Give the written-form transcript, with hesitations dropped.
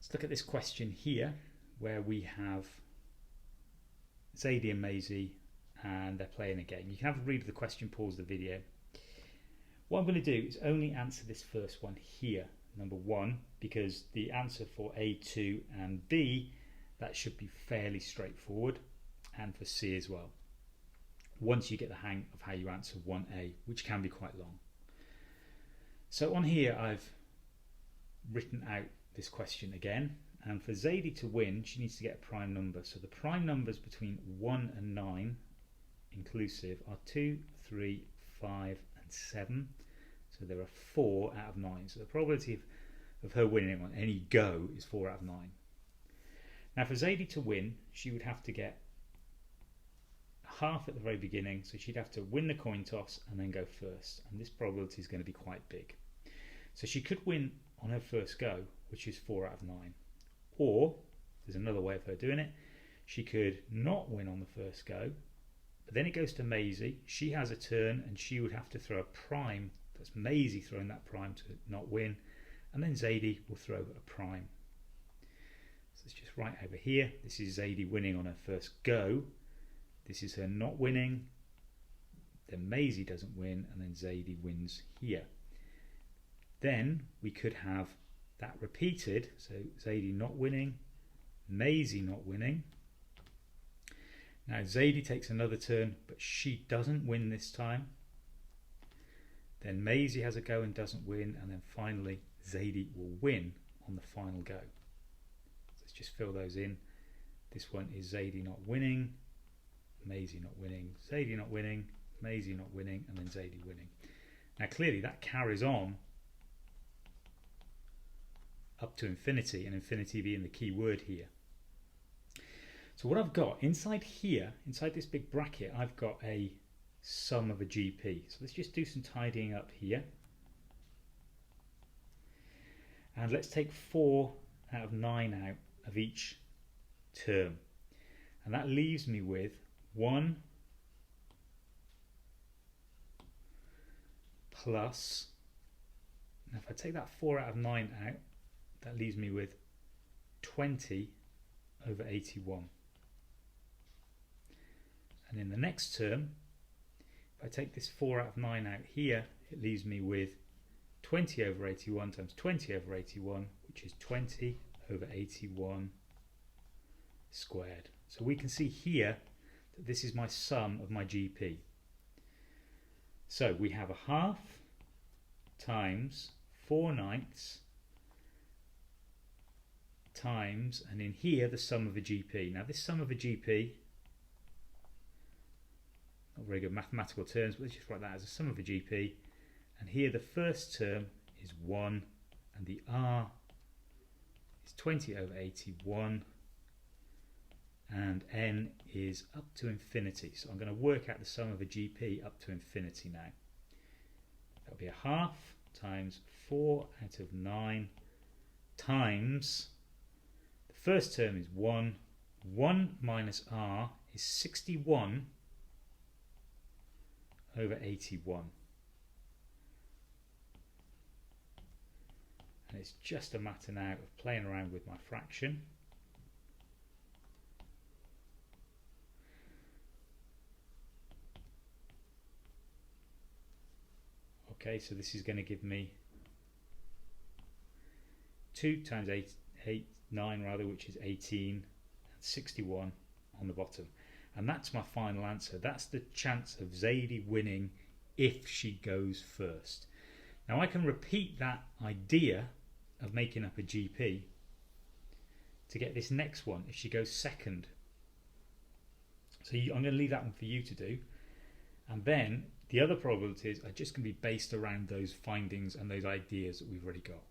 Let's look at this question here where we have Zadie and Maisie and they're playing a game. You can have a read of the question, pause the video. What I'm going to do is only answer this first one here, number 1, because the answer for A2 and B, that should be fairly straightforward, and for C as well, once you get the hang of how you answer 1A, which can be quite long. So on here I've written out this question again, and for Zadie to win she needs to get a prime number. So the prime numbers between 1 and 9 inclusive are 2, 3, 5 and 7. So there are 4 out of 9. So the probability of her winning on any go is 4 out of 9. Now for Zadie to win, she would have to get half at the very beginning, so she'd have to win the coin toss and then go first, and this probability is going to be quite big. So she could win on her first go, which is 4 out of 9, or there's another way of her doing it. She could not win on the first go, but then it goes to Maisie. She has a turn and she would have to throw a prime. That's Maisie throwing that prime to not win, and then Zadie will throw a prime. So it's just right over here. This is Zadie winning on her first go. This is her not winning. Then Maisie doesn't win, and then Zadie wins here. Then we could have that repeated. So Zadie not winning, Maisie not winning. Now Zadie takes another turn, but she doesn't win this time. Then Maisie has a go and doesn't win, and then finally Zadie will win on the final go. So let's just fill those in. This one is Zadie not winning, Maisie not winning, Zadie not winning, Maisie not winning, and then Zadie winning. Now clearly that carries on up to infinity, and infinity being the key word here. So what I've got inside here, inside this big bracket, I've got a sum of a GP. So let's just do some tidying up here. And let's take 4 out of 9 out of each term. And that leaves me with 1 plus, now if I take that 4 out of 9 out, that leaves me with 20 over 81. And in the next term, if I take this 4 out of 9 out here, it leaves me with 20 over 81 times 20 over 81, which is 20 over 81 squared. So we can see here that this is my sum of my GP. So we have a half times 4/9 times, and in here the sum of a GP. Now this sum of a GP, not very good mathematical terms, but let's just write that as a sum of a GP. And here the first term is 1, and the R is 20 over 81, and N is up to infinity. So I'm going to work out the sum of a GP up to infinity now. That will be a half times 4 out of 9 times, the first term is 1, 1 minus R is 61 over 81. And it's just a matter now of playing around with my fraction. Okay, so this is going to give me 2 times 9 rather, which is 18, and 61 on the bottom. And that's my final answer. That's the chance of Zadie winning if she goes first. Now I can repeat that idea of making up a GP to get this next one if she goes second. So I'm going to leave that one for you to do, and then the other probabilities are just going to be based around those findings and those ideas that we've already got.